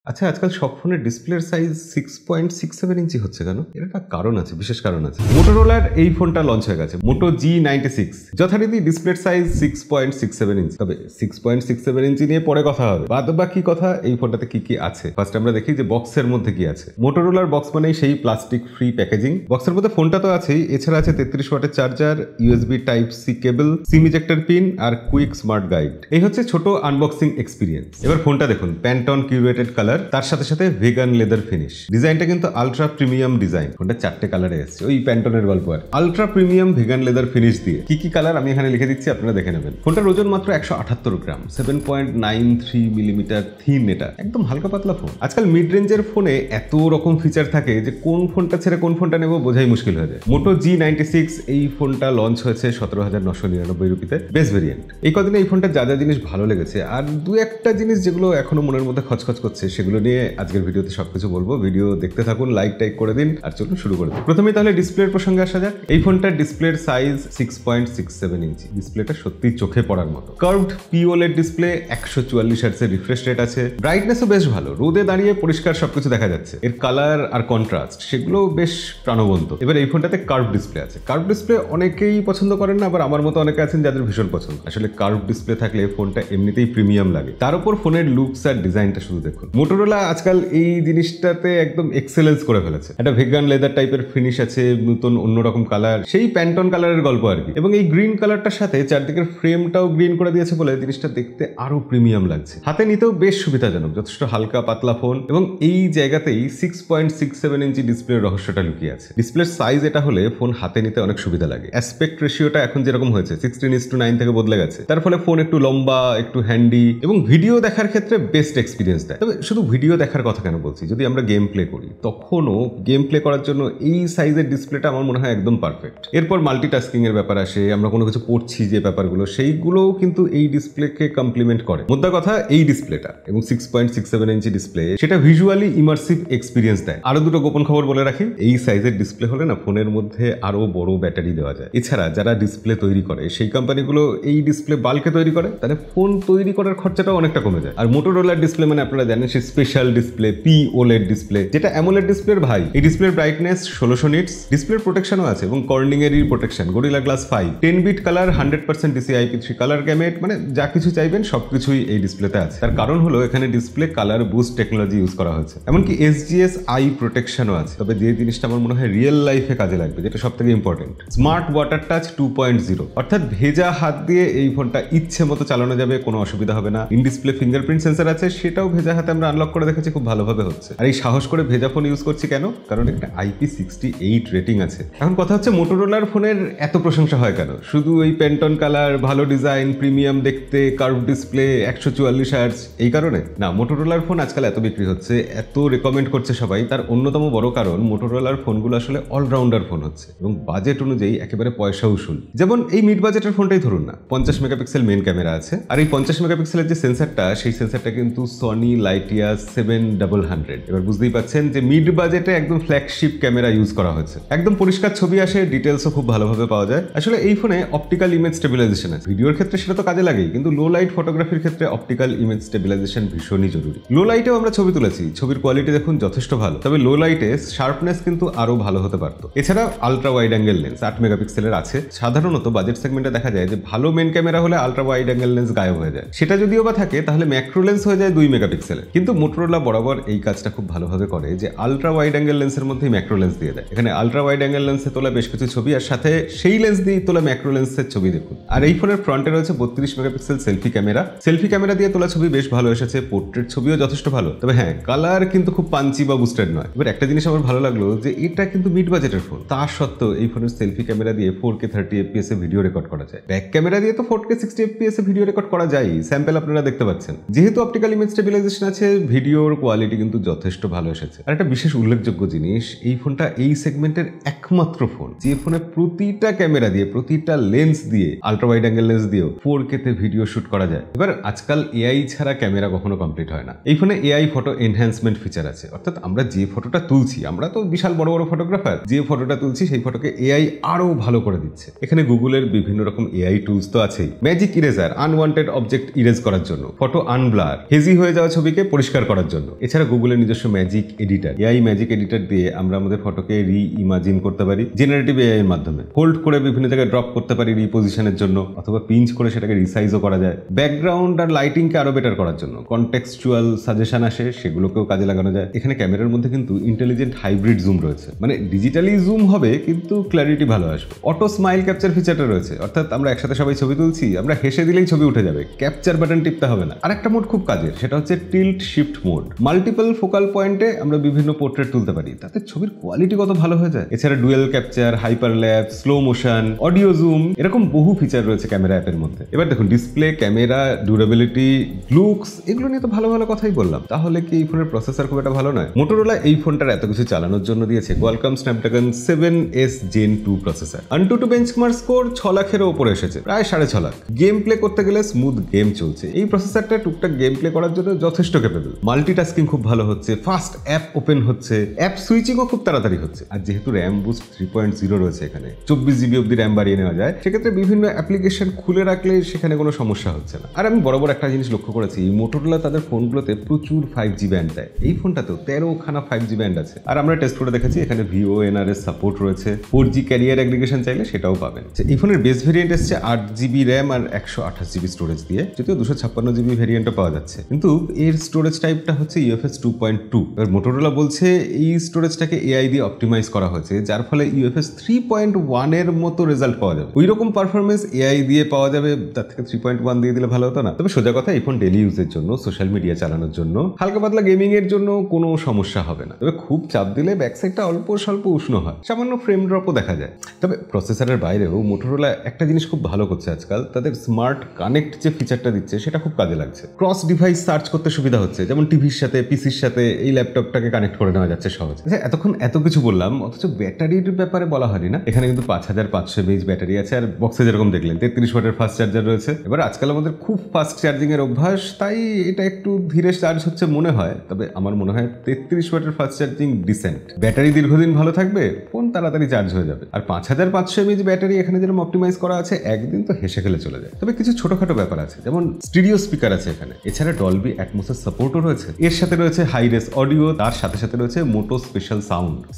আচ্ছা, আজকাল সব ফোনের ডিসপ্লের সাইজ 6.67 ইঞ্চি হচ্ছে কেন? এর একটা কারণ আছে, বিশেষ কারণ আছে। মোটোরোলার এই ফোনটা লঞ্চ হয়ে গেছে, মোটো G96। যথারীতি ডিসপ্লের সাইজ 6.67 ইঞ্চি। তবে 6.67 ইঞ্চি নিয়ে পরে কথা হবে। বাদ বাকি কথা এই ফোনটাতে কি কি আছে। ফার্স্ট আমরা দেখি যে বক্সের মধ্যে কি আছে। মোটোরোলার বক্স মানেই সেই প্লাস্টিক ফ্রি প্যাকেজিং। বক্সের মধ্যে ফোনটা তো আছেই, এছাড়া আছে 33 ওয়াটের charger, USB type C cable, SIM ejector pin আর কুইক স্মার্ট গাইড। এই হচ্ছে ছোট আনবক্সিং এক্সপিরিয়েন্স। এবার ফোনটা দেখুন, প্যান্টন কিউরেটেড কালার, তার সাথে সাথে ভেগান লেদার ফিনিশ। ডিজাইনটা কিন্তু আলট্রা প্রিমিয়াম ডিজাইন। ফোনটা 4টে কালারে এসেছে, ওই প্যান্টনের গল্প আর। Ultra premium vegan leather finish দিয়ে কি কি কালার আমি এখানে লিখে দিচ্ছি, আপনারা দেখে নেবেন। ফোনটার ওজন মাত্র 178 গ্রাম, 7.93 মিলিমিটার থিন। এটা একদম হালকা পাতলা ফোন। আজকাল মিড রেঞ্জের ফোনে এত রকম ফিচার থাকে যে কোন ফোনটা ছেড়ে কোন ফোনটা নেবো বোঝাই মুশকিল হয়ে যায়। মোটো G96 এই ফোনটা লঞ্চ হয়েছে 17,999 রুপিতে, বেস্ট ভেরিয়েন্ট। এই কদিনে এই ফোনটা যা যা জিনিস ভালো লেগেছে আর দু একটা জিনিস যেগুলো এখনো মনের মধ্যে খচখচ করছে, সেগুলো নিয়ে আজকের ভিডিওতে সবকিছু বলবো। ভিডিও দেখতে থাকুন, লাইক টাইক করে দিন আর চলুন শুরু করে দিন। প্রথমেই তাহলে ডিসপ্লের প্রসঙ্গে আসা যাক। এই ফোনটার ডিসপ্লের সাইজ 6.67 ইঞ্চি। ডিসপ্লেটা সত্যি চোখে পড়ার মতো। কার্ভড POLED ডিসপ্লে, 144 হার্টজের রিফ্রেশ রেট আছে। ব্রাইটনেসও বেশ ভালো, রোদে দাঁড়িয়ে পরিষ্কার সবকিছু দেখা যাচ্ছে। এর কালার আর কন্ট্রাস্ট সেগুলো বেশ প্রাণবন্ত। এবার এই ফোনটাতে কার্ভ ডিসপ্লে আছে। কার্ভ ডিসপ্লে অনেকেই পছন্দ করেন না, আবার আমার মতো অনেকে আছেন যাদের ভীষণ পছন্দ। আসলে কার্ভ ডিসপ্লে থাকলে ফোনটা এমনিতেই প্রিমিয়াম লাগে, তার উপর ফোনের লুকস আর ডিজাইনটা শুধু দেখুন। মোটোরোলা আজকাল এই জিনিসটাতে একদম এক্সেলেন্স করে ফেলেছে। একটা ভেগান লেদার টাইপের ফিনিশ আছে, নতুন অন্যরকম কালার, সেই প্যান্টন কালারের গল্প আর কি। এবং এই গ্রিন কালারটার সাথে চারদিকের ফ্রেমটাও গ্রিন করে দিয়েছে বলে জিনিসটা দেখতে আরো প্রিমিয়াম লাগছে। হাতে নিতেও বেশ সুবিধাজনক, যথেষ্ট হালকা পাতলা ফোন। এবং এই জায়গাতেই 6.67 ইঞ্চি ডিসপ্লের রহস্যটা লুকিয়ে আছে। ডিসপ্লের সাইজ এটা হলে ফোন হাতে নিতে অনেক সুবিধা লাগে। অ্যাসপেক্ট রেশিওটা এখন যেরকম হয়েছে 16:9 থেকে বদলে গেছে, তার ফলে ফোন একটু লম্বা, একটু হ্যান্ডি এবং ভিডিও দেখার ক্ষেত্রে বেস্ট এক্সপিরিয়েন্স দেয়। তবে শুধু ভিডিও দেখার কথা কেন বলছি, যদি আমরা গেম প্লে করি তখনও গেম প্লে করার জন্য এই সাইজের ডিসপ্লেটা আমার মনে হয় একদম পারফেক্ট। এরপর মাল্টিটাস্কিং এর ব্যাপার আসে, আমরা কোনো কিছু পড়ছি যে ব্যাপারগুলো, সেইগুলোও কিন্তু এই ডিসপ্লেকে কমপ্লিমেন্ট করে। মোদ্দা কথা, এই ডিসপ্লেটা এবং 6.67 ইঞ্চি ডিসপ্লে সেটা ভিজুয়ালি ইমার্সিভ এক্সপিরিয়েন্স দেয়। আরো দুটো গোপন খবর বলে রাখি, এই সাইজের ডিসপ্লে হলে না ফোনের মধ্যে আরো বড় ব্যাটারি দেওয়া যায়। এছাড়া যারা ডিসপ্লে তৈরি করে সেই কোম্পানিগুলো এই ডিসপ্লে বাল্কে তৈরি করে, তাহলে ফোন তৈরি করার খরচাটাও অনেকটা কমে যায়। আর মোটোরোলার ডিসপ্লে মানে আপনারা জানেন সেই স্পেশাল ডিসপ্লে, POLED ডিসপ্লে, যেটা অ্যামোলেড ডিসপ্লের ভাই। এই ডিসপ্লের ব্রাইটনেস 1600 নিটস, ডিসপ্লের প্রোটেকশনও আছে এবং কর্নিং এরই protection, Gorilla glass 5, 10 bit colour, 100% DCI-IP3 colour gamut, মানে যা কিছু চাইবেন সবকিছুই এই ডিসপ্লেতে আছে। তার কারণ হলো এখানে display colour boost technology use করা হয়েছে, এমনকি SGS আই প্রোটেকশনও আছে। তবে যে জিনিসটা আমার মনে হয় রিয়েল লাইফে কাজে লাগবে, যেটা সব থেকে ইম্পর্টেন্ট, স্মার্ট ওয়াটার টাচ 2.0, অর্থাৎ ভেজা হাত দিয়ে এই ফোনটা ইচ্ছে মতো চালানো যাবে, কোনো অসুবিধা হবে না। ইন ডিসপ্লে ফিঙ্গারপ্রিন্ট সেন্সর আছে, সেটাও ভেজা হাতে আমরা আনলক করে দেখেছি, খুব ভালোভাবে হচ্ছে। আর এই সাহস করে ভেজা ফোন ইউজ করছি কেন? কারণ একটা IP68 রেটিং আছে। এখন কথা হচ্ছে মোটোরোলার ফোনের এত প্রশংসা হয় কেন? শুধু এই প্যান্টন কালার, ভালো ডিজাইন, প্রিমিয়াম দেখতে, কার্ভ ডিসপ্লে, 144 হার্টজ, এই কারণে না? মোটোরোলার ফোন আজকাল এত বিক্রি হচ্ছে, এত রেকমেন্ড করছে সবাই, তার অন্যতম বড় কারণ মোটোরোলার ফোনগুলো আসলে অলরাউন্ডার ফোন হচ্ছে এবং বাজেট অনুযায়ী একেবারে পয়সা উসুল। যেমন এই মিড বাজেটের ফোনটাই ধরুন না, 50 মেগাপিক্সেল মেন ক্যামেরা আছে, আর এই 50 মেগাপিক্সেলের যে সেন্সারটা, সেই সেন্সারটা কিন্তু সনি লাইটিয়া 700। এবার বুঝতেই পাচ্ছেন যে মিড বাজেটে একদম ফ্ল্যাগশিপ ক্যামেরা ইউজ করা হয়েছে। একদম পরিষ্কার ছবি আসে, ডিটেলসও খুব ভালোভাবে পাওয়া যায়। আসলে এই ফোনে অপটিক্যাল ইমেজ স্টেবিলাইজেশন আছে। ভিডিওর ক্ষেত্রে সেটা তো কাজে লাগেই, কিন্তু লো লাইট ফটোগ্রাফির ক্ষেত্রে অপটিক্যাল ইমেজ স্টেবিলাইজেশন ভীষণই জরুরি। লো লাইটেও আমরা ছবি তুলেছি, ছবির কোয়ালিটি দেখুন যথেষ্ট ভালো, তবে লো লাইটে শার্পনেস কিন্তু আরো ভালো হতে পারতো। এছাড়া আলট্রা ওয়াইড অ্যাঙ্গেল লেন্স 8 মেগাপিক্সেলের আছে। সাধারণত বাজেট সেগমেন্টে দেখা যায় যে ভালো মেন ক্যামেরা হলে আলট্রা ওয়াইড অ্যাঙ্গেল লেন্স গায়েব হয়ে যায়। সেটা যদিও বা থাকে তাহলে ম্যাক্রো লেন্স হয়ে যায় 2 মেগাপিক্সেলের। কিন্তু মোটোরোলা বরাবর এই কাজটা খুব ভালোভাবে করে যে আলট্রা ওয়াইড অ্যাঙ্গেল লেন্সের মধ্যে ম্যাক্রো লেন্স দিয়ে দেয়। এখানে আলট্রা ওয়াইড অ্যাঙ্গেল লেন্সে তোলা বেশ কিছু ছবি, আর সাথে সেই লেন্স দিয়ে তোলা ম্যাক্রো লেন্সের ছবি দেখুন। আর এই ফোনের ফ্রন্টে রয়েছে 32 megapixel selfie camera. Selfie camera দিয়ে তোলা ছবি বেশ ভালো এসেছে, পোর্ট্রেট ছবিও যথেষ্ট ভালো। তবে হ্যাঁ, কালার কিন্তু খুব পাঞ্চি বা বুস্টেড নয়। এবার একটা জিনিস আমার ভালো লাগলো যে এটা কিন্তু মিড বাজেটের ফোন, তা সত্ত্বেও এই ফোনের সেলফি ক্যামেরা দিয়ে 4K 30 FPS এ ভিডিও রেকর্ড করা যায়। ব্যাক ক্যামেরা দিয়ে তো 4K 60 FPS এ ভিডিও রেকর্ড করা যায়, স্যাম্পল আপনারা দেখতে পাচ্ছেন। যেহেতু অপটিক্যাল ইমেজ স্টেবিলাইজেশন আছে, ভিডিওর কোয়ালিটি কিন্তু যথেষ্ট ভালো এসেছে। আর একটা বিশেষ উল্লেখযোগ্য জিনিস, এই ফোনটা এই সেগমেন্টের একমাত্র ফোন যে ফোনে প্রতিটা ক্যামেরা দিয়ে, প্রতিটা লেন্স দিয়ে, আলট্রা ওয়াইড অ্যাঙ্গেল লেন্স দিয়েও 4K তে ভিডিও শুট করা যায়। এবার আজকাল AI ছাড়া ক্যামেরা কখনো কমপ্লিট হয় না। এই ফোনে AI ফটো এনহ্যান্সমেন্ট ফিচার আছে, অর্থাৎ আমরা যে ফটোটা তুলছি, আমরা তো বিশাল বড় বড় ফটোগ্রাফার, যে ফটোটা তুলছি সেই ফটোকে AI আরো ভালো করে দিচ্ছে। এখানে গুগলের বিভিন্ন রকম AI টুলস তো আছেই। Magic eraser, unwanted object erase করার জন্য, ফটো আনব্লার, হেজি হয়ে যাওয়া ছবিকে পরিষ্কার পরিষ্কার করার জন্য। এছাড়া গুগলের নিজস্ব magic editor, AI magic editor দিয়ে আমরা আমাদের ফটোকে রি-ইমাজিন করতে পারি জেনারেটিভ এআই এর মাধ্যমে। হোল্ড করে বিভিন্ন জায়গায় ড্রপ করতে পারি রিপোজিশনের জন্য, অথবা পিঞ্চ করে সেটাকে রিসাইজও করা যায়। ব্যাকগ্রাউন্ড আর লাইটিংকে আরো বেটার করার জন্য কনটেক্সচুয়াল সাজেশন আসে, সেগুলোকেও কাজে লাগানো যায়। এখানে ক্যামেরার মধ্যে কিন্তু ইন্টেলিজেন্ট হাইব্রিড জুম রয়েছে, মানে ডিজিটালি জুম হবে কিন্তু ক্ল্যারিটি ভালো আসবে। অটো স্মাইল ক্যাপচার ফিচারটা রয়েছে, অর্থাৎ আমরা একসাথে সবাই ছবি তুলছি, আমরা হেসে দিলেই ছবি উঠে যাবে, ক্যাপচার বাটন টিপতে হবে না। আর একটা মোড খুব কাজের, সেটা হচ্ছে tilt shift mode. Multiple focal পয়েন্টে আমরা বিভিন্ন পোর্ট্রেট তুলতে পারি, তাতে ছবির কোয়ালিটি কত ভালো হয়ে যায়। এছাড়া ডুয়েল ক্যাপচার, হাইপার ল্যাপ, স্লো মোশন, অডিও জুম, এরকম বহু ফিচার রয়েছে ক্যামেরা অ্যাপের মধ্যে। এবার দেখুন ডিসপ্লে, ক্যামেরা, ডিউরেবিলিটি, লুকস, এগুলো নিয়ে তো ভালো ভালো কথাই বললাম, তাহলে কি এই ফোনের প্রসেসর খুব একটা ভালো নয়? মোটোরোলা এই ফোনটার এত কিছু চালানোর জন্য দিয়েছে Qualcomm Snapdragon 7S Gen 2 processor. AnTuTu benchmark score 6 লাখের উপরে এসেছে, প্রায় 6.5 লাখ। গেম প্লে করতে গেলে স্মুথ গেম চলছে। এই প্রসেসরটা টুকটাক গেম প্লে করার জন্য যথেষ্ট ক্যাপেবল। মাল্টিটাস্কিং খুব ভালো হচ্ছে, ফাস্ট অ্যাপ ওপেন হচ্ছে, অ্যাপ সুইচিংও খুব তাড়াতাড়ি হচ্ছে। আর যেহেতু র্যাম বুস্ট 3.0 রয়েছে, এখানে 24 GB অব্দি র্যাম বাড়িয়ে নেওয়া যায়, সেক্ষেত্রে বিভিন্ন অ্যাপ্লিকেশন খুলে রাখলে সেখানে কোনো সমস্যা হচ্ছে না। আর আমি বরাবর একটা জিনিস লক্ষ্য করেছি, মোটোরোলা তাদের ফোনগুলোতে প্রচুর 5G ব্যান্ড দেয়। এই ফোনটাতেও 13খানা 5G ব্যান্ড আছে। আর আমরা টেস্ট করে দেখেছি এখানে VoNR এর সাপোর্ট রয়েছে। 4G ক্যারিয়ার অ্যাগ্রিগেশন চাইলে সেটাও পাবেন। এই ফোনের বেস ভেরিয়েন্ট এসছে 8GB র্যাম আর 128GB স্টোরেজ দিয়ে, যদিও 256GB ভেরিয়েন্টও পাওয়া যাচ্ছে, কিন্তু এর স্টোরেজ টাইপটা হচ্ছে UFS 2.2। এবার মোটোরোলা বলছে এই স্টোরেজটাকে এআই দিয়ে অপটিমাইজ করা হয়েছে, যার ফলে UFS 3.1 এর মতো রেজাল্ট পাওয়া যাবে। ওই রকম পারফরমেন্স এআই দিয়ে পাওয়া যাবে, তার থেকে 3.1 দিয়ে দিলে ভালো হতো না? তবে সোজা কথা, এই ফোন ডেলি ইউজের জন্য, সোশ্যাল মিডিয়া চালানোর জন্য, হালকা পাতলা গেমিং এর জন্য কোনো সমস্যা হবে না। তবে খুব চাপ দিলে ব্যাক সাইডটা অল্প স্বল্প উষ্ণ হয়, সামান্য ফ্রেম ড্রপও দেখা যায়। তবে প্রসেসরের বাইরেও মোটোরোলা একটা জিনিস খুব ভালো করছে আজকাল, তাদের স্মার্ট কানেক্ট যে ফিচারটা দিচ্ছে সেটা খুব কাজে লাগছে। ক্রস ডিভাইস সার্চ করতে সুবিধা হচ্ছে, যেমন টিভির সাথে, পিসির সাথে এই ল্যাপটপটাকে কানেক্ট করে নেওয়া যাচ্ছে সহজে। এতক্ষণ এত কিছু বললাম, অথচ ব্যাটারির ব্যাপারে বলা হয়নি না। এখানে কিন্তু 5500 mAh ব্যাটারি আছে, আর বক্সে যেরকম দেখলেন 33 ওয়াটের ফাস্ট চার্জার রয়েছে। এবার আজকাল আমাদের খুব ফাস্ট চার্জিং এর অভ্যাস, তাই এটা একটু ধীরে চার্জ হচ্ছে মনে হয়, তবে আমার মনে হয় 33 ওয়াটের ফাস্ট চার্জিং ডিসেন্ট। ব্যাটারি দীর্ঘদিন ভালো থাকবে, ফোন তাড়াতাড়ি চার্জ হয়ে যাবে। আর 5500 mAh ব্যাটারি এখানে যেরকম অপটিমাইজ করা আছে, একদিন তো হেসে খেলে চলে যায়। তবে কিছু ছোটখাটো ব্যাপার আছে, যেমন স্টিরিও স্পিকার আছে এখানে, এছাড়া ডলবি অ্যাটমসের সাপোর্টও রয়েছে। এর সাথে রয়েছে হাই রেস অডিও, তার সাথে সাথে রয়েছে মোটো স্পেশাল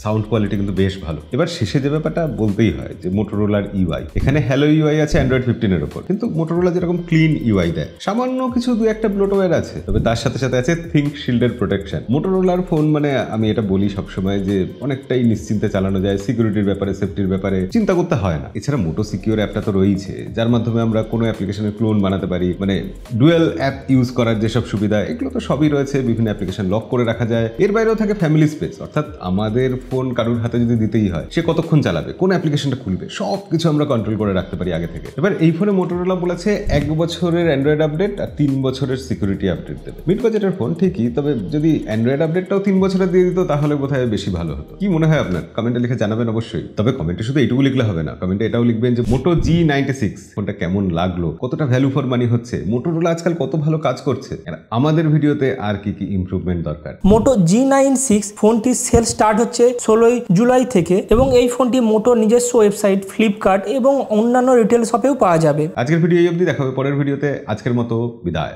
সাউন্ড কোয়ালিটি কিন্তু বেশ ভালো। এবার শেষে যে ব্যাপারটা বলতেই হয় যে মোটোরোলার ইউআই, এখানে হ্যালো ইউআই আছে অ্যান্ড্রয়েড 15 এর উপর, কিন্তু মোটোরোলা যেরকম ক্লিন ইউআই দেয়, সামান্য কিছু দু একটা ব্লোটওয়্যার আছে, তবে তার সাথে সাথে আছে থিঙ্ক শিল্ডের প্রোটেকশন। মোটোরোলার ফোন মানে আমি এটা বলি সবসময় যে অনেকটাই নিশ্চিন্তে চালানো যায়, সিকিউরিটির ব্যাপারে, সেফটির ব্যাপারে চিন্তা করতে হয় না। এছাড়া মোটো সিকিউর অ্যাপটা তো রয়েছে, যার মাধ্যমে আমরা কোনো অ্যাপ্লিকেশনের ক্লোন বানাতে পারি, মানে ডুয়েল অ্যাপ ইউজ করার যেসব সুবিধা, এগুলো তো সবই রয়েছে। বিভিন্ন অ্যাপ্লিকেশন লক করে রাখা যায়। এর বাইরেও থাকে ফ্যামিলি স্পেস, অর্থাৎ আমাদের ফোন কারোর হাতে যদি দিতেই হয়, সে কতক্ষণ চালাবে, কোন অ্যাপ্লিকেশনটা খুলবে, সব কিছু আমরা কন্ট্রোল করে রাখতে পারি আগে থেকে। এবার এই ফোনে মোটোরোলা বলেছে 1 বছরের অ্যান্ড্রয়েড আপডেট আর 3 বছরের সিকিউরিটি আপডেট দেবে। মিড বাজেটের ফোন ঠিকই, তবে যদি অ্যান্ড্রয়েড আপডেটটাও 3 বছরের দিয়ে দিত তাহলে বোধহয় বেশি ভালো হতো। কি মনে হয় আপনার? কমেন্টে লিখে জানাবেন অবশ্যই। তবে কমেন্টে শুধু এইটুকু লিখলে হবে না, কমেন্টে এটাও লিখবেন যে মোটো G96 ফোনটা কেমন লাগলো, কতটা ভ্যালু ফর মানি হচ্ছে, মোটোরোলা আজকাল কত ভালো কাজ করছে, আমাদের ভিডিওতে আর কি কি ইমপ্রুভমেন্ট দরকার। মোটো G96 ফোনটির সেল স্টার্ট হচ্ছে 16 জুলাই থেকে, এবং এই ফোনটি মোটোর নিজস্ব ওয়েবসাইট, ফ্লিপকার্ট এবং অন্যান্য রিটেল শপেও পাওয়া যাবে। আজকের ভিডিও এই অবধি, দেখা হবে পরের ভিডিওতে। আজকের মতো বিদায়।